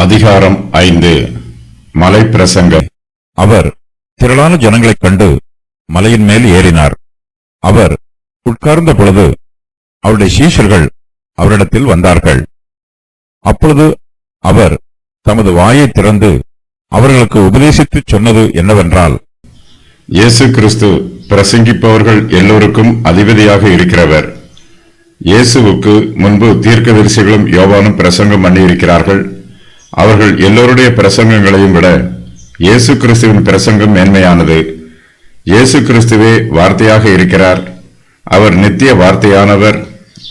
அதிகாரம் 5. மலை பிரசங்கம். அவர் திரளான ஜனங்களைக் கண்டு மலையின் மேல் ஏறினார். அவர் உட்கார்ந்த பொழுது அவருடைய சீஷர்கள் அவரிடத்தில் வந்தார்கள். அப்பொழுது அவர் தமது வாயை திறந்து அவர்களுக்கு உபதேசித்துச் சொன்னது என்னவென்றால், இயேசு கிறிஸ்து பிரசங்கிப்பவர்கள் எல்லோருக்கும் அதிபதியாக இருக்கிறவர். இயேசுவுக்கு முன்பு தீர்க்கதரிசிகளும் யோவானும் பிரசங்கம் பண்ணியிருக்கிறார்கள். அவர்கள் எல்லோருடைய பிரசங்கங்களையும் விட இயேசு கிறிஸ்துவின் பிரசங்கம் மேன்மையானது. இயேசு கிறிஸ்துவே வார்த்தையாக இருக்கிறார். அவர் நித்திய வார்த்தையானவர்.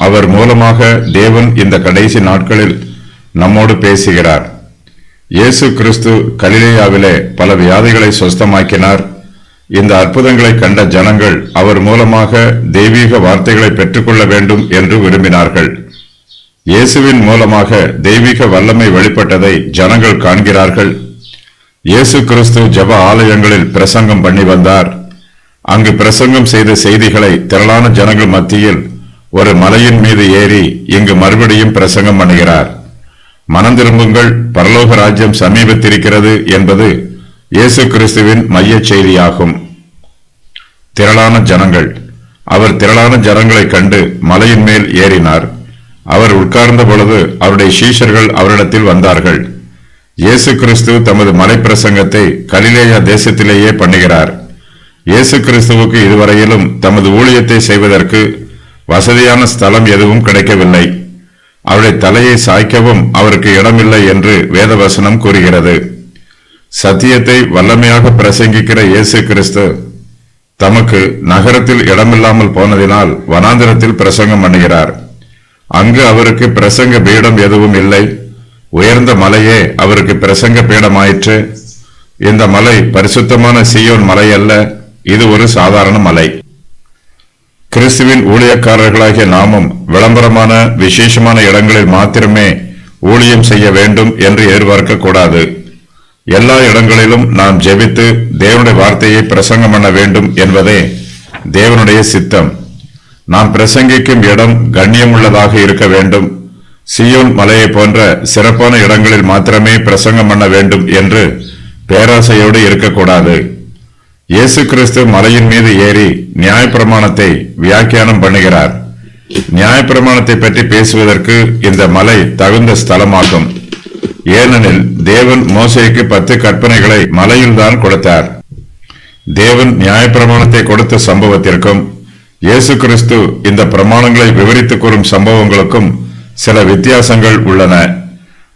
அவர் மூலமாக தேவன் இந்த கடைசி நாட்களில் நம்மோடு பேசுகிறார். இயேசு கிறிஸ்து கலிலேயாவிலே பல வியாதிகளை சொஸ்தமாக்கினார். இந்த அற்புதங்களை கண்ட ஜனங்கள் அவர் மூலமாக தெய்வீக வார்த்தைகளை பெற்றுக்கொள்ள வேண்டும் என்று விரும்பினார்கள். இயேசுவின் மூலமாக தெய்வீக வல்லமை வெளிப்பட்டதை ஜனங்கள் காண்கிறார்கள். இயேசு கிறிஸ்து ஜெப ஆலயங்களில் பிரசங்கம் பண்ணி வந்தார். அங்கு பிரசங்கம் செய்த செய்திகளை திரளான ஜனங்கள் மத்தியில் ஒரு மலையின் மீது ஏறி இங்கு மறுபடியும் பிரசங்கம் பண்ணுகிறார். மனம் திரும்புங்கள், பரலோக ராஜ்யம் சமீபத்திருக்கிறது என்பது இயேசு கிறிஸ்துவின் மைய செய்தியாகும். திரளான ஜனங்கள். அவர் திரளான ஜனங்களை கண்டு மலையின் மேல் ஏறினார். அவர் உட்கார்ந்த பொழுது அவருடைய சீஷர்கள் அவரிடத்தில் வந்தார்கள். இயேசு கிறிஸ்து தமது மலை பிரசங்கத்தை கலிலேயா தேசத்திலேயே பண்ணுகிறார். இயேசு கிறிஸ்துவுக்கு இதுவரையிலும் தமது ஊழியத்தை செய்வதற்கு வசதியான ஸ்தலம் எதுவும் கிடைக்கவில்லை. அவருடைய தலையை சாய்க்கவும் அவருக்கு இடமில்லை என்று வேதவசனம் கூறுகிறது. சத்தியத்தை வல்லமையாக பிரசங்கிக்கிற இயேசு கிறிஸ்து தமக்கு நகரத்தில் இடமில்லாமல் போனதினால் வனாந்திரத்தில் பிரசங்கம் பண்ணுகிறார். அங்கு அவருக்கு பிரசங்க பீடம் எதுவும் இல்லை. உயர்ந்த மலையே அவருக்கு பிரசங்க பீடமாயிற்று. இந்த மலை பரிசுத்தமான சீயோன் மலை அல்ல, இது ஒரு சாதாரண மலை. கிறிஸ்துவின் ஊழியக்காரர்களாகிய நாமும் விளம்பரமான விசேஷமான இடங்களில் மாத்திரமே ஊழியம் செய்ய வேண்டும் என்று எதிர்பார்க்க கூடாது. எல்லா இடங்களிலும் நாம் ஜெபித்து தேவனுடைய வார்த்தையை பிரசங்கம் பண்ண வேண்டும் என்பதே தேவனுடைய சித்தம். நாம் பிரசங்கிக்கும் இடம் கண்ணியமுள்ளதாக இருக்க வேண்டும். சீயோன் மலையை போன்ற சிறப்பான இடங்களில் மாத்திரமே பிரசங்கம் பண்ண வேண்டும் என்று பேராசையோடு இருக்கக்கூடாது. இயேசு கிறிஸ்து மலையின் மீது ஏறி நியாயப்பிரமாணத்தை வியாக்கியானம் பண்ணுகிறார். நியாயப்பிரமாணத்தை பற்றி பேசுவதற்கு இந்த மலை தகுந்த ஸ்தலமாகும். ஏனெனில் தேவன் மோசேக்கு 10 கற்பனைகளை மலையில்தான் கொடுத்தார். தேவன் நியாயப்பிரமாணத்தை கொடுத்த சம்பவத்திற்கும் இயேசு கிறிஸ்து இந்த பிரமாணங்களை விவரித்து கூறும் சம்பவங்களுக்கும் சில வித்தியாசங்கள் உள்ளன.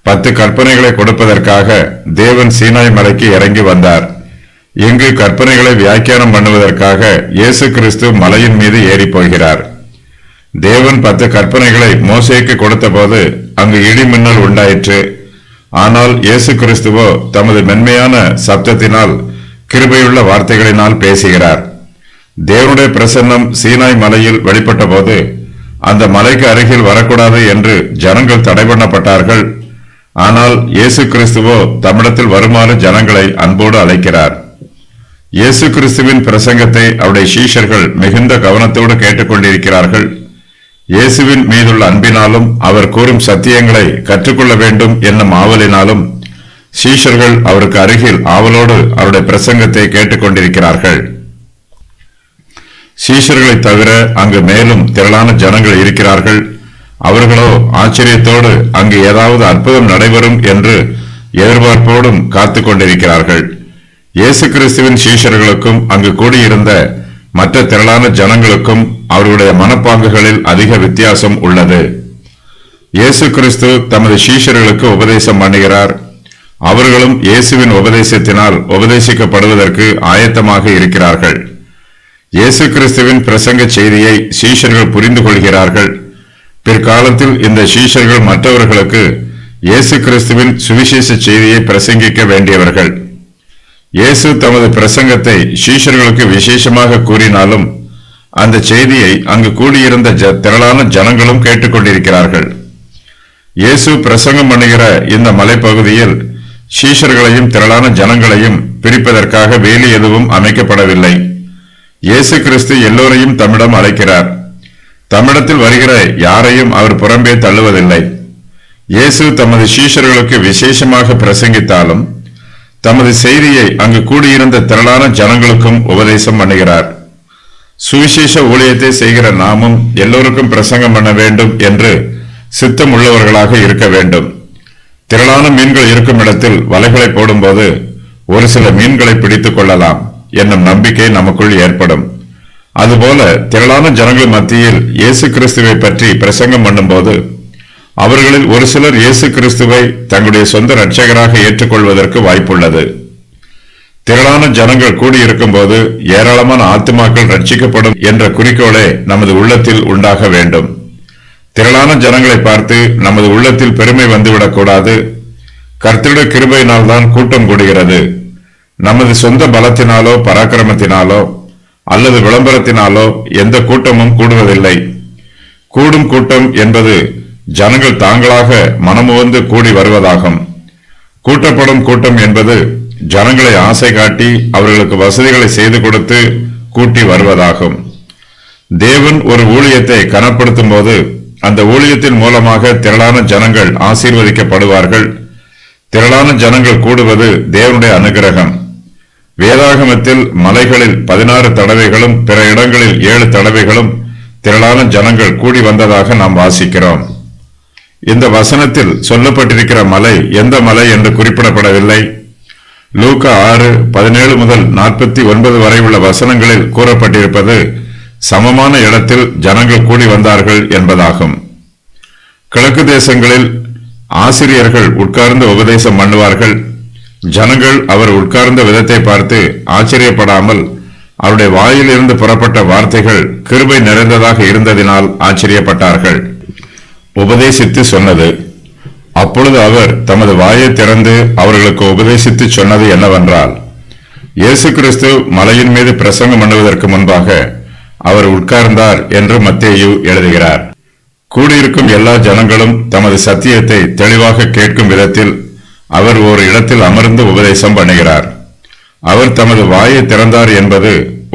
10 கற்பனைகளை கொடுப்பதற்காக தேவன் சீனாய் மலைக்கு இறங்கி வந்தார். இங்கு கற்பனைகளை வியாக்கியானம் பண்ணுவதற்காக இயேசு கிறிஸ்து மலையின் மீது ஏறி போகிறார். தேவன் 10 கற்பனைகளை மோசேக்கு கொடுத்த போது அங்கு இடி மின்னல் உண்டாயிற்று. ஆனால் இயேசு கிறிஸ்துவோ தமது மென்மையான சப்தத்தினால் கிருபையுள்ள வார்த்தைகளினால் பேசுகிறார். தேவனுடைய பிரசன்னம் சீனாய் மலையில் வெளிப்பட்ட போது அந்த மலைக்கு அருகில் வரக்கூடாது என்று ஜனங்கள் தடை பண்ணப்பட்டார்கள். ஆனால் இயேசு கிறிஸ்துவோ தம்மிடத்தில் வருமாறு ஜனங்களை அன்போடு அழைக்கிறார். இயேசு கிறிஸ்துவின் பிரசங்கத்தை அவருடைய சீஷர்கள் மிகுந்த கவனத்தோடு கேட்டுக்கொண்டிருக்கிறார்கள். இயேசுவின் மீதுள்ள அன்பினாலும் அவர் கூறும் சத்தியங்களை கற்றுக்கொள்ள வேண்டும் என்னும் ஆவலினாலும் சீஷர்கள் அவருக்கு அருகில் ஆவலோடு அவருடைய பிரசங்கத்தை கேட்டுக்கொண்டிருக்கிறார்கள். சீஷர்களை தவிர அங்கு மேலும் திரளான ஜனங்கள் இருக்கிறார்கள். அவர்களோ ஆச்சரியத்தோடு அங்கு ஏதாவது அற்புதம் நடைபெறும் என்று எதிர்பார்ப்போடும் காத்து கொண்டிருக்கிறார்கள். இயேசு கிறிஸ்துவின் சீஷர்களுக்கும் அங்கு கூடியிருந்த மற்ற திரளான ஜனங்களுக்கும் அவருடைய மனப்பாங்குகளில் அதிக வித்தியாசம் உள்ளது. இயேசு கிறிஸ்து தமது சீஷர்களுக்கு உபதேசம் பண்ணுகிறார். அவர்களும் இயேசுவின் உபதேசத்தினால் உபதேசிக்கப்படுவதற்கு ஆயத்தமாக இருக்கிறார்கள். இயேசு கிறிஸ்துவின் பிரசங்க செய்தியை சீஷர்கள் புரிந்து கொள்கிறார்கள். பிற்காலத்தில் இந்த சீஷர்கள் மற்றவர்களுக்கு இயேசு கிறிஸ்துவின் சுவிசேஷ செய்தியை பிரசங்கிக்க வேண்டியவர்கள். இயேசு தமது பிரசங்கத்தை சீஷர்களுக்கு விசேஷமாக கூறினாலும் அந்த செய்தியை அங்கு கூடியிருந்த திரளான ஜனங்களும் கேட்டுக்கொண்டிருக்கிறார்கள். இயேசு பிரசங்கம் பண்ணுகிற இந்த மலைப்பகுதியில் சீஷர்களையும் திரளான ஜனங்களையும் பிரிப்பதற்காக வேலி எதுவும் அமைக்கப்படவில்லை. இயேசு கிறிஸ்து எல்லோரையும் தம்மிடம் அழைக்கிறார். தம்மிடத்தில் வருகிற யாரையும் அவர் புறம்பே தள்ளுவதில்லை. இயேசு தமது சீஷர்களுக்கு விசேஷமாக பிரசங்கித்தாலும் தமது செய்தியை அங்கு கூடியிருந்த திரளான ஜனங்களுக்கும் உபதேசம் பண்ணுகிறார். சுவிசேஷ ஊழியத்தை செய்கிற நாமும் எல்லோருக்கும் பிரசங்கம் பண்ண வேண்டும் என்று சித்தம் உள்ளவர்களாக இருக்க வேண்டும். திரளான மீன்கள் இருக்கும் இடத்தில் வலைகளை போடும்போது ஒரு சில மீன்களை பிடித்துக் கொள்ளலாம் என்னும் நம்பிக்கை நமக்குள் ஏற்படும். அதுபோல திரளான ஜனங்கள் மத்தியில் இயேசு கிறிஸ்துவை பற்றி பிரசங்கம் பண்ணும்போது அவர்களில் ஒரு சிலர் இயேசு கிறிஸ்துவை தங்களுடைய சொந்த இரட்சகராக ஏற்றுக்கொள்வதற்கு வாய்ப்புள்ளது. திரளான ஜனங்கள் கூடியிருக்கும் போது ஏராளமான ஆத்துமாக்கள் ரட்சிக்கப்படும் என்ற குறிக்கோளே நமது உள்ளத்தில் உண்டாக வேண்டும். திரளான ஜனங்களை பார்த்து நமது உள்ளத்தில் பெருமை வந்துவிடக்கூடாது. கர்த்தருடைய கிருபையினால் தான் கூட்டம் கூடுகிறது. நமது சொந்த பலத்தினாலோ பராக்கிரமத்தினாலோ அல்லது விளம்பரத்தினாலோ எந்த கூட்டமும் கூடுவதில்லை. கூடும் கூட்டம் என்பது ஜனங்கள் தாங்களாக மனமுவந்து கூடி வருவதாகும். கூட்டப்படும் கூட்டம் என்பது ஜனங்களை ஆசை காட்டி அவர்களுக்கு வசதிகளை செய்து கொடுத்து கூட்டி வருவதாகும். தேவன் ஒரு ஊழியத்தை கனப்படுத்தும் போது அந்த ஊழியத்தின் மூலமாக திரளான ஜனங்கள் ஆசீர்வதிக்கப்படுவார்கள். திரளான ஜனங்கள் கூடுவது தேவனுடைய அனுகிரகம். வேதாகமத்தில் மலைகளில் 16 தடவைகளும் பிற இடங்களில் 7 தடவைகளும் திரளான ஜனங்கள் கூடி வந்ததாக நாம் வாசிக்கிறோம். இந்த வசனத்தில் சொல்லப்பட்டிருக்கிற மலை எந்த மலை என்று குறிப்பிடப்படவில்லை. லூக்கா 6:17 முதல் 49 வரை உள்ள வசனங்களில் கூறப்பட்டிருப்பது சமமான இடத்தில் ஜனங்கள் கூடி வந்தார்கள் என்பதாகும். கிழக்கு தேசங்களில் ஆசிரியர்கள் உட்கார்ந்து உபதேசம் பண்ணுவார்கள். ஜனங்கள் அவர் உட்கார்ந்த விதத்தை பார்த்து ஆச்சரியப்படாமல் அவருடைய வாயிலிருந்து புறப்பட்ட வார்த்தைகள் கிருபை நிறைந்ததாக இருந்ததினால் ஆச்சரியப்பட்டார்கள். உபதேசித்து சொன்னது. அப்பொழுது அவர் தமது வாயை திறந்து அவர்களுக்கு உபதேசித்து சொன்னது என்னவென்றால், இயேசு கிறிஸ்து மலையின் மீது பிரசங்கம் பண்ணுவதற்கு முன்பாக அவர் உட்கார்ந்தார் என்று மத்தேயு எழுதுகிறார். கூடியிருக்கும் எல்லா ஜனங்களும் தமது சத்தியத்தை தெளிவாக கேட்கும் விதத்தில் அவர் ஒரு இடத்தில் அமர்ந்து உபதேசம் பண்ணுகிறார். அவர் தமது வாயை திறந்தார் என்பது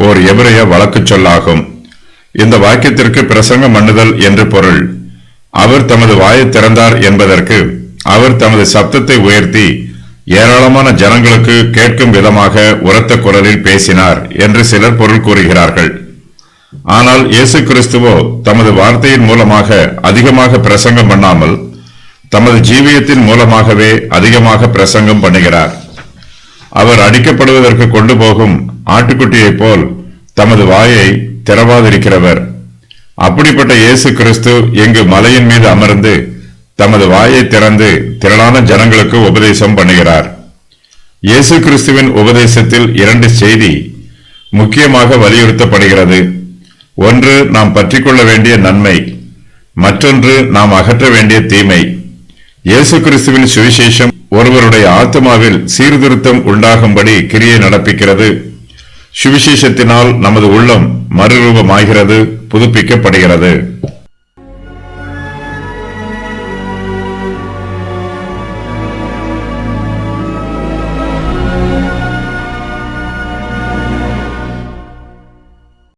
ஓர் எபிரெய வழக்கு சொல்லாகும். இந்த வாக்கியத்திற்கு பிரசங்கம் பண்ணுதல் என்று பொருள். அவர் தமது வாயை திறந்தார் என்பதற்கு அவர் தமது சப்தத்தை உயர்த்தி ஏராளமான ஜனங்களுக்கு கேட்கும் விதமாக உரத்த குரலில் பேசினார் என்று சிலர் பொருள் கூறுகிறார்கள். ஆனால் இயேசு கிறிஸ்துவோ தமது வார்த்தையின் மூலமாக அதிகமாக பிரசங்கம் பண்ணாமல் தமது ஜீவியத்தின் மூலமாகவே அதிகமாக பிரசங்கம் பண்ணுகிறார். அவர் அடிக்கப்படுவதற்கு கொண்டு போகும் ஆட்டுக்குட்டியைப் போல் தமது வாயை திறவாதிருக்கிறவர். அப்படிப்பட்ட இயேசு கிறிஸ்து எங்கு மலையின் மீது அமர்ந்து தமது வாயை திறந்து திரளான ஜனங்களுக்கு உபதேசம் பண்ணுகிறார். இயேசு கிறிஸ்துவின் உபதேசத்தில் 2 செய்தி முக்கியமாக வலியுறுத்தப்படுகிறது. ஒன்று நாம் பற்றிக்கொள்ள வேண்டிய நன்மை, மற்றொன்று நாம் அகற்ற வேண்டிய தீமை. இயேசு கிறிஸ்துவின் சுவிசேஷம் ஒருவருடைய ஆத்மாவில் சீர்திருத்தம் உண்டாகும்படி கிரியை நடப்பிக்கிறது. சுவிசேஷத்தினால் நமது உள்ளம் மறுரூபமாகிறது, புதுப்பிக்கப்படுகிறது.